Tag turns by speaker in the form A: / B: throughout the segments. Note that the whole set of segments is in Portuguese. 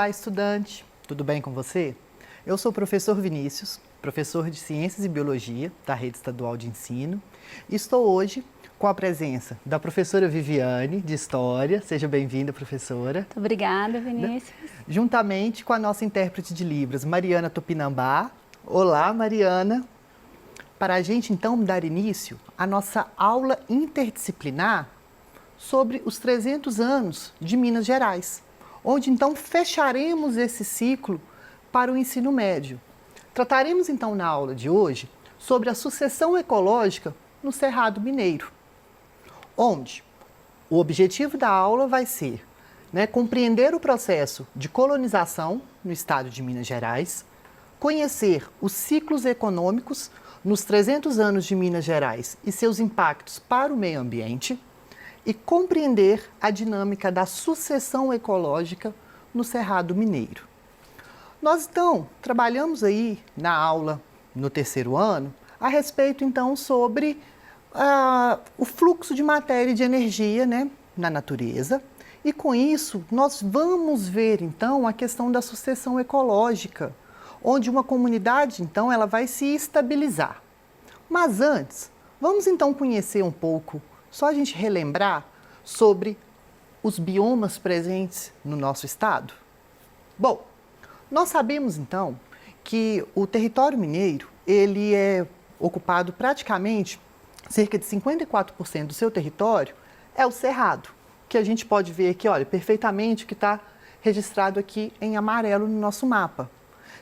A: Olá, estudante! Tudo bem com você? Eu sou o professor Vinícius, professor de Ciências e Biologia da Rede Estadual de Ensino. E estou hoje com a presença da professora Viviane, de História. Seja bem-vinda, professora.
B: Muito obrigada, Vinícius.
A: Juntamente com a nossa intérprete de Libras, Mariana Tupinambá. Olá, Mariana! Para a gente, então, dar início à nossa aula interdisciplinar sobre os 300 anos de Minas Gerais, onde, então, fecharemos esse ciclo para o ensino médio. Trataremos, então, na aula de hoje, sobre a sucessão ecológica no Cerrado Mineiro, onde o objetivo da aula vai ser compreender o processo de colonização no estado de Minas Gerais, conhecer os ciclos econômicos nos 300 anos de Minas Gerais e seus impactos para o meio ambiente e compreender a dinâmica da sucessão ecológica no Cerrado Mineiro. Nós, então, trabalhamos aí na aula no terceiro ano a respeito, então, sobre o fluxo de matéria e de energia na natureza. E, com isso, nós vamos ver, então, a questão da sucessão ecológica, onde uma comunidade, então, ela vai se estabilizar. Mas antes, vamos, então, conhecer um pouco, só a gente relembrar sobre os biomas presentes no nosso estado? Bom, nós sabemos, então, que o território mineiro, ele é ocupado praticamente, cerca de 54% do seu território é o cerrado, que a gente pode ver aqui, olha, perfeitamente o que está registrado aqui em amarelo no nosso mapa.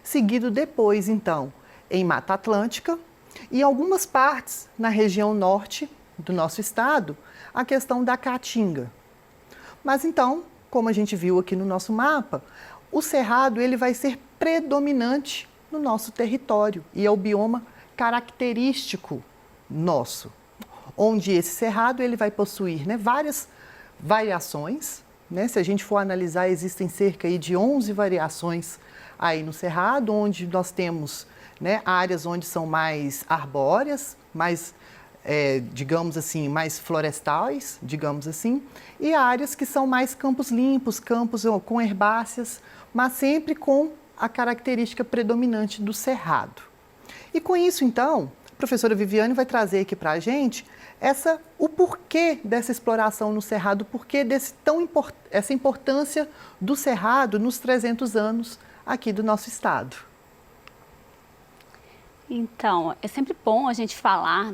A: Seguido depois, então, em Mata Atlântica e em algumas partes na região norte do nosso estado, a questão da Caatinga. Mas então, como a gente viu aqui no nosso mapa, o cerrado ele vai ser predominante no nosso território e é o bioma característico nosso, onde esse cerrado ele vai possuir várias variações. Se a gente for analisar, existem cerca aí de 11 variações aí no cerrado, onde nós temos áreas onde são mais arbóreas, mais digamos assim, mais florestais, digamos assim, e áreas que são mais campos limpos, campos com herbáceas, mas sempre com a característica predominante do cerrado. E com isso, então, a professora Viviane vai trazer aqui para a gente o porquê dessa exploração no cerrado, o porquê essa importância do cerrado nos 300 anos aqui do nosso estado.
B: Então, é sempre bom a gente falar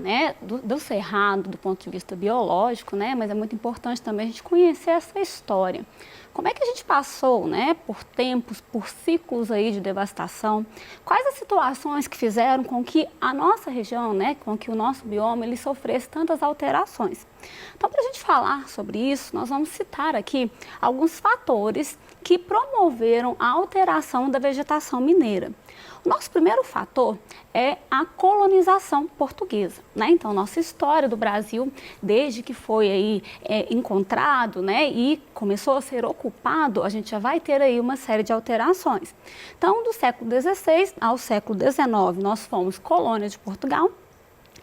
B: do cerrado do ponto de vista biológico, mas é muito importante também a gente conhecer essa história. Como é que a gente passou por tempos, por ciclos aí de devastação? Quais as situações que fizeram com que a nossa região, com que o nosso bioma, ele sofresse tantas alterações? Então, para a gente falar sobre isso, nós vamos citar aqui alguns fatores que promoveram a alteração da vegetação mineira. O nosso primeiro fator é a colonização portuguesa, Então, nossa história do Brasil, desde que foi aí encontrado, e começou a ser ocupado, a gente já vai ter aí uma série de alterações. Então, do século XVI ao século XIX, nós fomos colônia de Portugal.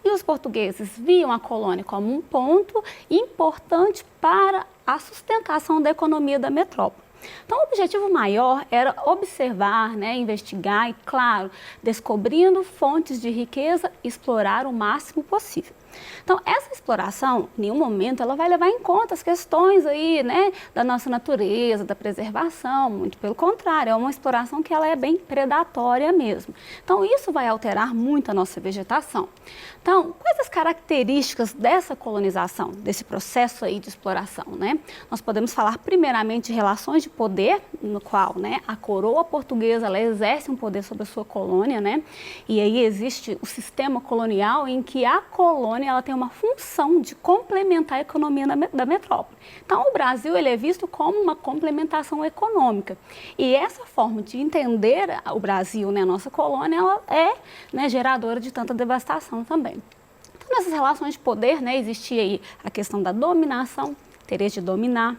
B: E os portugueses viam a colônia como um ponto importante para a sustentação da economia da metrópole. Então, o objetivo maior era observar, investigar e, claro, descobrindo fontes de riqueza, explorar o máximo possível. Então, essa exploração, em nenhum momento, ela vai levar em conta as questões aí, da nossa natureza, da preservação, muito pelo contrário, é uma exploração que ela é bem predatória mesmo. Então, isso vai alterar muito a nossa vegetação. Então, quais as características dessa colonização, desse processo aí de exploração, Nós podemos falar primeiramente de relações de poder, no qual, a coroa portuguesa, ela exerce um poder sobre a sua colônia, E aí existe o sistema colonial em que a colônia ela tem uma função de complementar a economia da metrópole. Então, o Brasil ele é visto como uma complementação econômica. E essa forma de entender o Brasil, a nossa colônia, ela é geradora de tanta devastação também. Então, nessas relações de poder, existia aí a questão da dominação, interesse de dominar,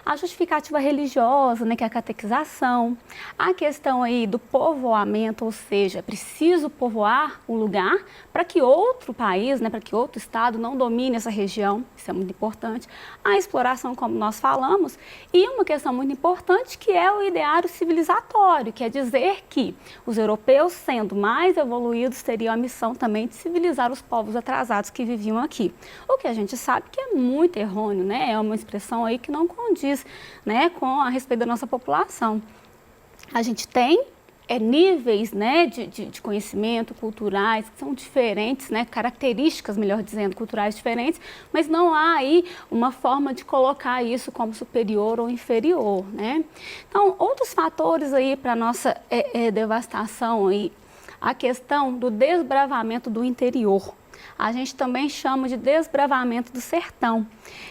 B: A justificativa religiosa, né, que é a catequização, a questão aí do povoamento, ou seja, é preciso povoar o lugar para que outro país, né, para que outro estado não domine essa região, isso é muito importante. A exploração, como nós falamos, e uma questão muito importante que é o ideário civilizatório, que é dizer que os europeus, sendo mais evoluídos, teriam a missão também de civilizar os povos atrasados que viviam aqui. O que a gente sabe que é muito errôneo, né? É uma expressão aí que não condiz, né, com a respeito da nossa população. A gente tem níveis, né, de conhecimento culturais que são diferentes, né, características, melhor dizendo, culturais diferentes, mas não há aí uma forma de colocar isso como superior ou inferior, né? Então, outros fatores aí para a nossa devastação aí, a questão do desbravamento do interior. A gente também chama de desbravamento do sertão.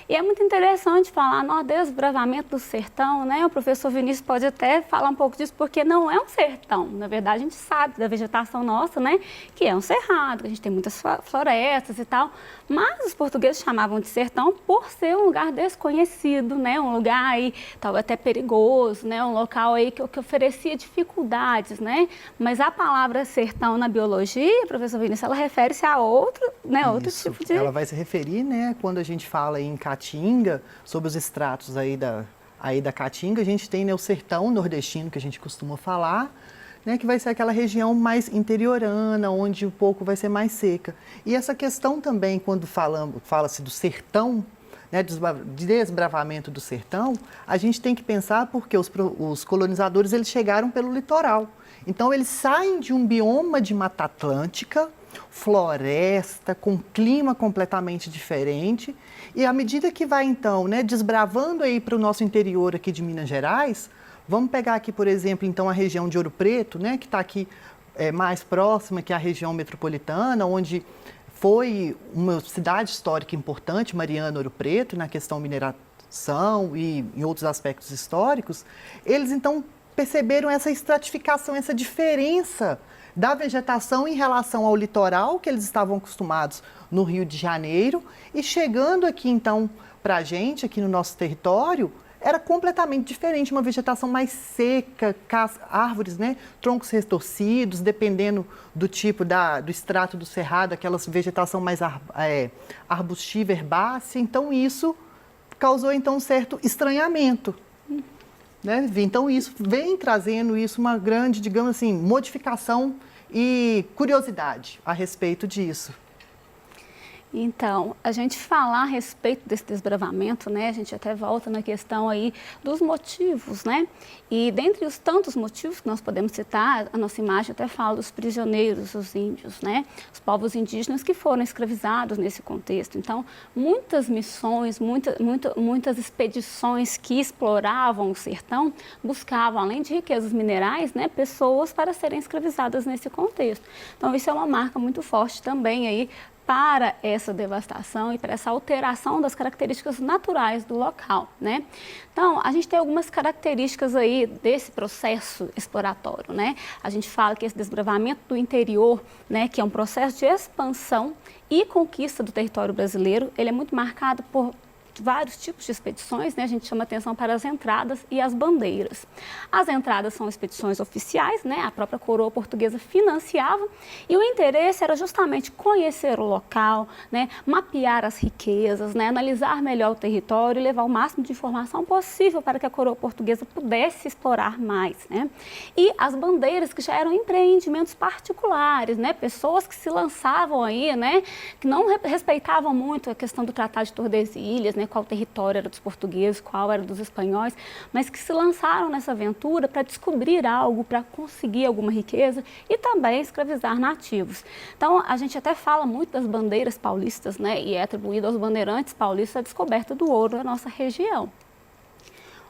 B: E é muito interessante falar no desbravamento do sertão, né? O professor Vinícius pode até falar um pouco disso, porque não é um sertão. Na verdade, a gente sabe da vegetação nossa, né? Que é um cerrado, que a gente tem muitas florestas e tal. Mas os portugueses chamavam de sertão por ser um lugar desconhecido, né? Um lugar aí, talvez até perigoso, né? Um local aí que oferecia dificuldades, né? Mas a palavra sertão na biologia, professor Vinícius, ela refere-se a outro, né? Outro tipo de...
A: Ela vai se referir, né? Quando a gente fala em Caatinga, sobre os estratos aí da Caatinga, a gente tem, né, o sertão nordestino, que a gente costuma falar, né, que vai ser aquela região mais interiorana, onde um pouco vai ser mais seca. E essa questão também, quando fala-se do sertão, né, de desbravamento do sertão, a gente tem que pensar porque os colonizadores eles chegaram pelo litoral. Então, eles saem de um bioma de Mata Atlântica, floresta, com clima completamente diferente, e à medida que vai, então, né, desbravando aí para o nosso interior aqui de Minas Gerais, vamos pegar aqui, por exemplo, então, a região de Ouro Preto, né, que está aqui mais próxima, que é a região metropolitana, onde foi uma cidade histórica importante, Mariana, Ouro Preto, na questão mineração e em outros aspectos históricos. Eles, então, perceberam essa estratificação, essa diferença da vegetação em relação ao litoral, que eles estavam acostumados no Rio de Janeiro, e chegando aqui, então, para a gente, aqui no nosso território, era completamente diferente, uma vegetação mais seca, árvores, né, troncos retorcidos, dependendo do tipo do extrato do cerrado, aquela vegetação mais arbustiva, herbácea. Então, isso causou, então, um certo estranhamento. Né? Então, isso vem trazendo uma grande, digamos assim, modificação e curiosidade a respeito disso.
B: Então, a gente falar a respeito desse desbravamento, né, a gente até volta na questão aí dos motivos, né? E dentre os tantos motivos que nós podemos citar, a nossa imagem até fala dos prisioneiros, os índios, né? Os povos indígenas que foram escravizados nesse contexto. Então, muitas missões, muitas expedições que exploravam o sertão buscavam, além de riquezas minerais, né, pessoas para serem escravizadas nesse contexto. Então, isso é uma marca muito forte também aí para essa devastação e para essa alteração das características naturais do local, né? Então, a gente tem algumas características aí desse processo exploratório, né? A gente fala que esse desbravamento do interior, né, que é um processo de expansão e conquista do território brasileiro, ele é muito marcado por vários tipos de expedições, né? A gente chama atenção para as entradas e as bandeiras. As entradas são expedições oficiais, né? A própria coroa portuguesa financiava, e o interesse era justamente conhecer o local, né? Mapear as riquezas, né? Analisar melhor o território e levar o máximo de informação possível para que a coroa portuguesa pudesse explorar mais, né? E as bandeiras, que já eram empreendimentos particulares, né? Pessoas que se lançavam aí, né? Que não respeitavam muito a questão do Tratado de Tordesilhas, né? Qual território era dos portugueses, qual era dos espanhóis, mas que se lançaram nessa aventura para descobrir algo, para conseguir alguma riqueza e também escravizar nativos. Então, a gente até fala muito das bandeiras paulistas, né? E é atribuído aos bandeirantes paulistas a descoberta do ouro da nossa região.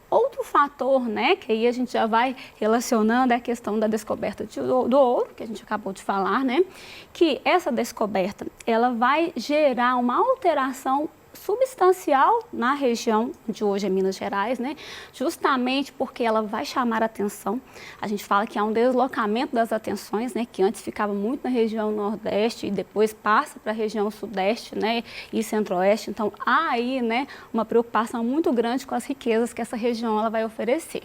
B: Outro fator, né, que aí a gente já vai relacionando, é a questão da descoberta do ouro, que a gente acabou de falar, né, que essa descoberta, ela vai gerar uma alteração substancial na região de hoje é Minas Gerais, né? Justamente porque ela vai chamar a atenção. A gente fala que há um deslocamento das atenções, né? Que antes ficava muito na região Nordeste e depois passa para a região Sudeste, né? E Centro-Oeste. Então, há aí, né, uma preocupação muito grande com as riquezas que essa região ela vai oferecer.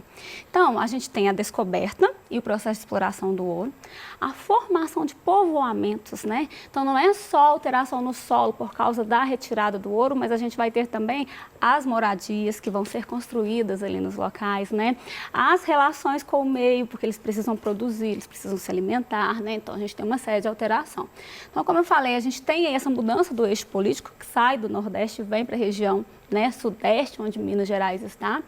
B: Então, a gente tem a descoberta e o processo de exploração do ouro, a formação de povoamentos, né? Então, não é só alteração no solo por causa da retirada do ouro, mas a gente vai ter também as moradias que vão ser construídas ali nos locais, né? As relações com o meio, porque eles precisam produzir, eles precisam se alimentar, né? Então, a gente tem uma série de alteração. Então, como eu falei, a gente tem aí essa mudança do eixo político que sai do Nordeste e vem para a região, né, Sudeste, onde Minas Gerais está.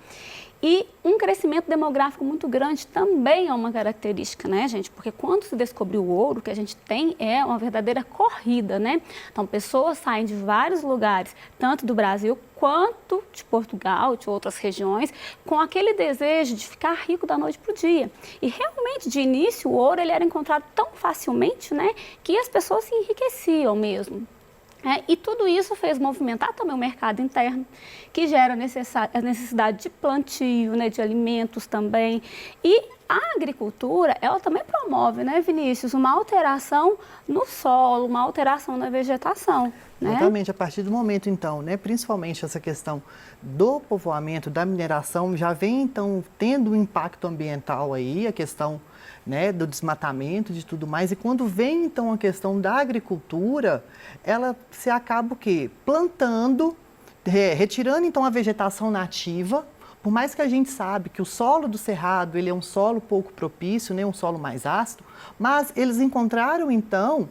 B: E um crescimento demográfico muito grande também é uma característica, né, gente? Porque quando se descobriu o ouro, o que a gente tem é uma verdadeira corrida, né? Então, pessoas saem de vários lugares, tanto do Brasil quanto de Portugal, de outras regiões, com aquele desejo de ficar rico da noite para o dia. E realmente, de início, o ouro ele era encontrado tão facilmente, né, que as pessoas se enriqueciam mesmo. E tudo isso fez movimentar também o mercado interno, que gera a necessidade de plantio, né, de alimentos também. E a agricultura, ela também promove, né, Vinícius, uma alteração no solo, uma alteração na vegetação. Né?
A: Exatamente, a partir do momento, então, né, principalmente essa questão do povoamento, da mineração, já vem, então, tendo um impacto ambiental aí, a questão, né, do desmatamento, de tudo mais. E quando vem, então, a questão da agricultura, ela se acaba o quê? Plantando, retirando, então, a vegetação nativa. Por mais que a gente sabe que o solo do Cerrado, ele é um solo pouco propício, né, um solo mais ácido, mas eles encontraram, então,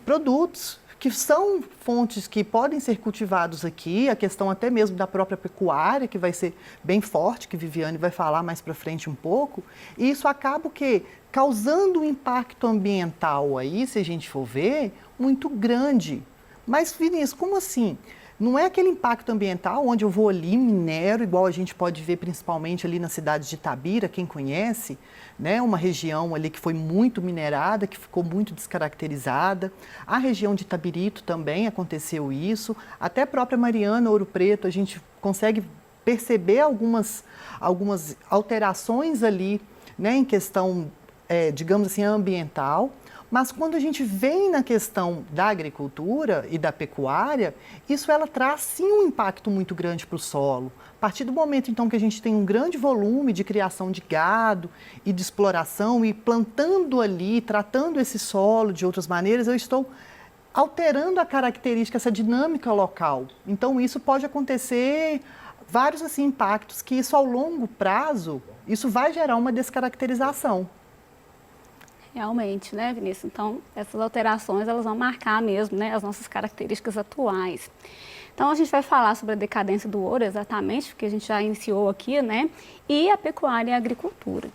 A: produtos que são fontes que podem ser cultivados aqui, a questão até mesmo da própria pecuária, que vai ser bem forte, que Viviane vai falar mais para frente um pouco, e isso acaba o quê? Causando um impacto ambiental aí, se a gente for ver, muito grande. Mas, Vinícius, como assim? Não é aquele impacto ambiental onde eu vou ali, minero, igual a gente pode ver principalmente ali na cidade de Itabira, quem conhece, né? Uma região ali que foi muito minerada, que ficou muito descaracterizada. A região de Itabirito também aconteceu isso. Até a própria Mariana, Ouro Preto, a gente consegue perceber algumas alterações ali, né? Em questão, digamos assim, ambiental. Mas quando a gente vem na questão da agricultura e da pecuária, isso ela traz sim um impacto muito grande para o solo. A partir do momento então que a gente tem um grande volume de criação de gado e de exploração e plantando ali, tratando esse solo de outras maneiras, eu estou alterando a característica, essa dinâmica local. Então isso pode acontecer vários assim impactos que isso ao longo prazo, isso vai gerar uma descaracterização.
B: Realmente, né, Vinícius? Então, essas alterações, elas vão marcar mesmo, né, as nossas características atuais. Então, a gente vai falar sobre a decadência do ouro, exatamente, porque a gente já iniciou aqui, né, e a pecuária e a agricultura.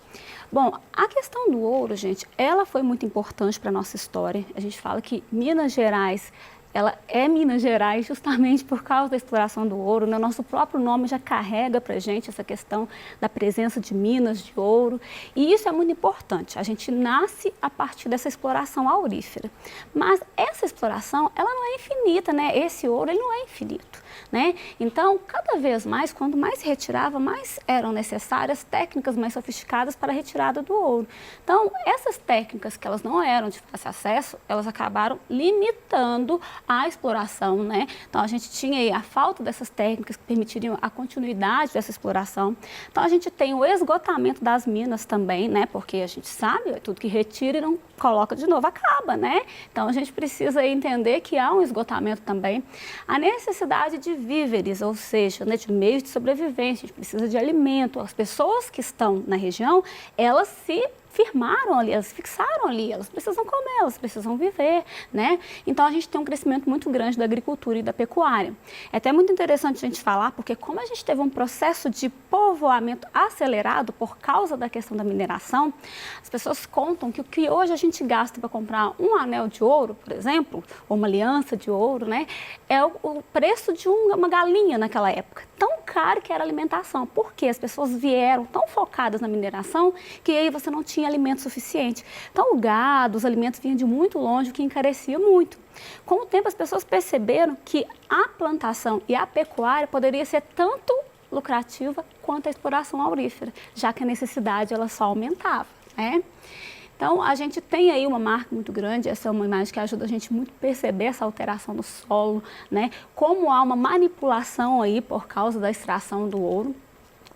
B: Bom, a questão do ouro, gente, ela foi muito importante para a nossa história. A gente fala que Minas Gerais, ela é Minas Gerais justamente por causa da exploração do ouro, né? Nosso próprio nome já carrega para a gente essa questão da presença de minas de ouro, e isso é muito importante. A gente nasce a partir dessa exploração aurífera, mas essa exploração, ela não é infinita, né? Esse ouro, ele não é infinito, né? Então, cada vez mais, quando mais se retirava, mais eram necessárias técnicas mais sofisticadas para a retirada do ouro. Então, essas técnicas que elas não eram de fácil acesso, elas acabaram limitando a exploração, né? Então, a gente tinha aí a falta dessas técnicas que permitiriam a continuidade dessa exploração. Então, a gente tem o esgotamento das minas também, né? Porque a gente sabe, tudo que retira e não coloca de novo acaba, né? Então, a gente precisa entender que há um esgotamento também. A necessidade de víveres, ou seja, né, de meios de sobrevivência, a gente precisa de alimento. As pessoas que estão na região, elas se firmaram ali, elas fixaram ali, elas precisam comer, elas precisam viver, né? Então, a gente tem um crescimento muito grande da agricultura e da pecuária. É até muito interessante a gente falar, porque como a gente teve um processo de povoamento acelerado por causa da questão da mineração, as pessoas contam que o que hoje a gente gasta para comprar um anel de ouro, por exemplo, ou uma aliança de ouro, né? É o preço de uma galinha naquela época. Tão caro que era a alimentação, porque as pessoas vieram tão focadas na mineração que aí você não tinha tinha alimento suficiente. Então, o gado, os alimentos vinham de muito longe, o que encarecia muito. Com o tempo, as pessoas perceberam que a plantação e a pecuária poderia ser tanto lucrativa quanto a exploração aurífera, já que a necessidade ela só aumentava, né? Então, a gente tem aí uma marca muito grande, essa é uma imagem que ajuda a gente muito a perceber essa alteração do solo, né? Como há uma manipulação aí por causa da extração do ouro.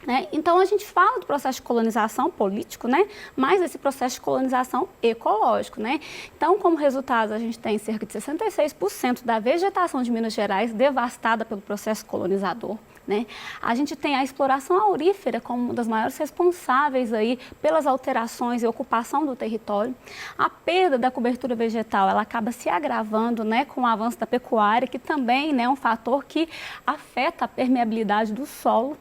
B: Né? Então, a gente fala do processo de colonização político, né? Mas esse processo de colonização ecológico. Né? Então, como resultado, a gente tem cerca de 66% da vegetação de Minas Gerais devastada pelo processo colonizador. Né? A gente tem a exploração aurífera como uma das maiores responsáveis aí pelas alterações e ocupação do território. A perda da cobertura vegetal ela acaba se agravando, né, com o avanço da pecuária, que também, né, é um fator que afeta a permeabilidade do solo.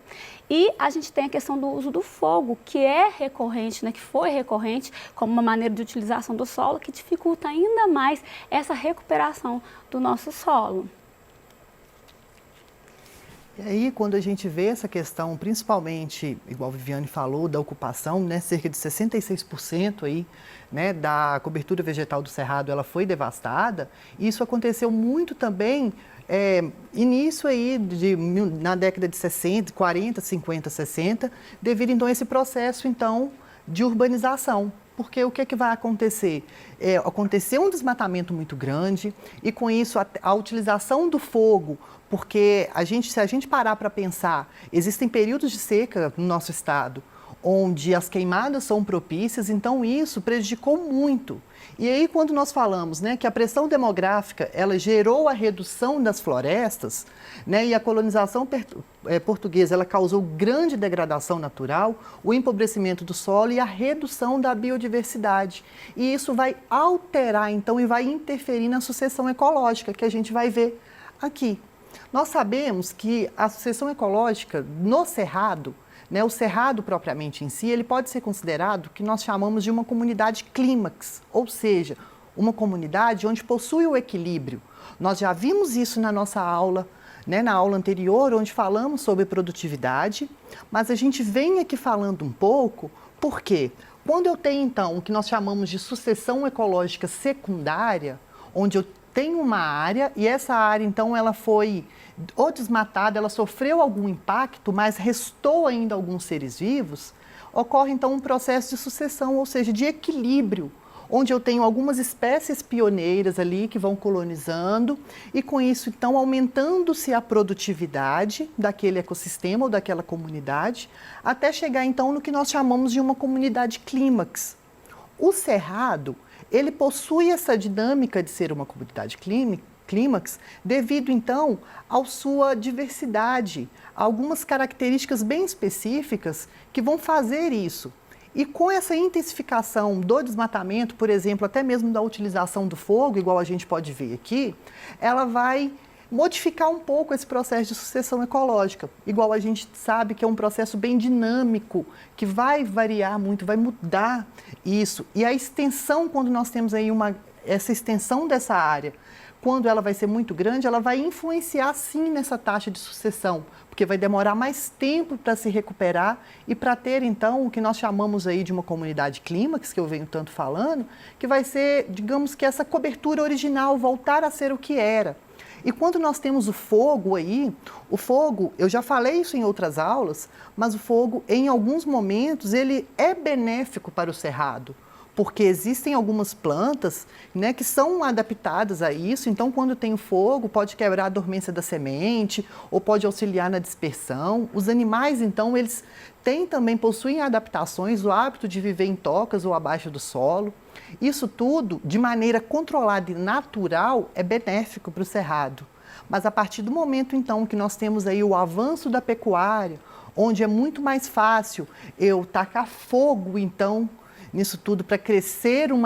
B: E a gente tem a questão do uso do fogo, que é recorrente, né, que foi recorrente como uma maneira de utilização do solo, que dificulta ainda mais essa recuperação do nosso solo.
A: E aí, quando a gente vê essa questão, principalmente, igual a Viviane falou, da ocupação, né, cerca de 66% aí, né, da cobertura vegetal do Cerrado, ela foi devastada. Isso aconteceu muito também, início aí na década de 60, 40, 50, 60, devido então a esse processo então de urbanização. Porque o que é que vai acontecer? Aconteceu um desmatamento muito grande e com isso a utilização do fogo, porque se a gente parar para pensar, existem períodos de seca no nosso estado, onde as queimadas são propícias, então isso prejudicou muito. E aí quando nós falamos, né, que a pressão demográfica ela gerou a redução das florestas, né, e a colonização portuguesa ela causou grande degradação natural, o empobrecimento do solo e a redução da biodiversidade. E isso vai alterar então e vai interferir na sucessão ecológica que a gente vai ver aqui. Nós sabemos que a sucessão ecológica no Cerrado, né, o Cerrado propriamente em si, ele pode ser considerado que nós chamamos de uma comunidade clímax, ou seja, uma comunidade onde possui o equilíbrio. Nós já vimos isso na nossa aula, né, na aula anterior, onde falamos sobre produtividade, mas a gente vem aqui falando um pouco, por quê? Quando eu tenho, então, o que nós chamamos de sucessão ecológica secundária, onde eu tenho uma área e essa área, então, ela foi ou desmatada, ela sofreu algum impacto, mas restou ainda alguns seres vivos, ocorre, então, um processo de sucessão, ou seja, de equilíbrio, onde eu tenho algumas espécies pioneiras ali que vão colonizando e, com isso, então, aumentando-se a produtividade daquele ecossistema ou daquela comunidade, até chegar, então, no que nós chamamos de uma comunidade clímax. O Cerrado, ele possui essa dinâmica de ser uma comunidade clímax devido, então, à sua diversidade, a algumas características bem específicas que vão fazer isso. E com essa intensificação do desmatamento, por exemplo, até mesmo da utilização do fogo, igual a gente pode ver aqui, ela vai modificar um pouco esse processo de sucessão ecológica. Igual a gente sabe que é um processo bem dinâmico, que vai variar muito, vai mudar isso. E a extensão, quando nós temos aí essa extensão dessa área, quando ela vai ser muito grande, ela vai influenciar sim nessa taxa de sucessão, porque vai demorar mais tempo para se recuperar e para ter então o que nós chamamos aí de uma comunidade clímax, que eu venho tanto falando, que vai ser, digamos que essa cobertura original, voltar a ser o que era. E quando nós temos o fogo aí, o fogo, eu já falei isso em outras aulas, mas o fogo, em alguns momentos, ele é benéfico para o cerrado, porque existem algumas plantas, né, que são adaptadas a isso, então quando tem o fogo pode quebrar a dormência da semente ou pode auxiliar na dispersão. Os animais, então, eles possuem adaptações, o hábito de viver em tocas ou abaixo do solo. Isso tudo, de maneira controlada e natural, é benéfico para o cerrado. Mas a partir do momento, então, que nós temos aí o avanço da pecuária, onde é muito mais fácil eu tacar fogo, então, nisso tudo para crescer um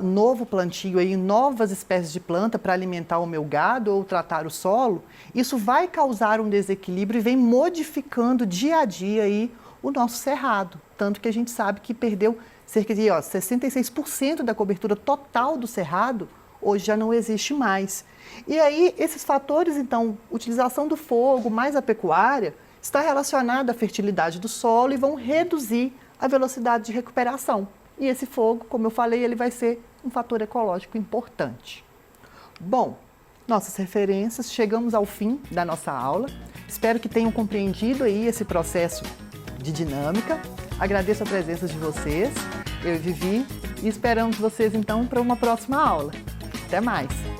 A: novo plantio, aí, novas espécies de planta para alimentar o meu gado ou tratar o solo, isso vai causar um desequilíbrio e vem modificando dia a dia aí o nosso cerrado. Tanto que a gente sabe que perdeu cerca de 66% da cobertura total do cerrado, hoje já não existe mais. E aí, esses fatores, então, utilização do fogo mais a pecuária, está relacionada à fertilidade do solo e vão reduzir a velocidade de recuperação. E esse fogo, como eu falei, ele vai ser um fator ecológico importante. Bom, nossas referências, chegamos ao fim da nossa aula. Espero que tenham compreendido aí esse processo de dinâmica. Agradeço a presença de vocês, eu e Vivi, e esperamos vocês então para uma próxima aula. Até mais!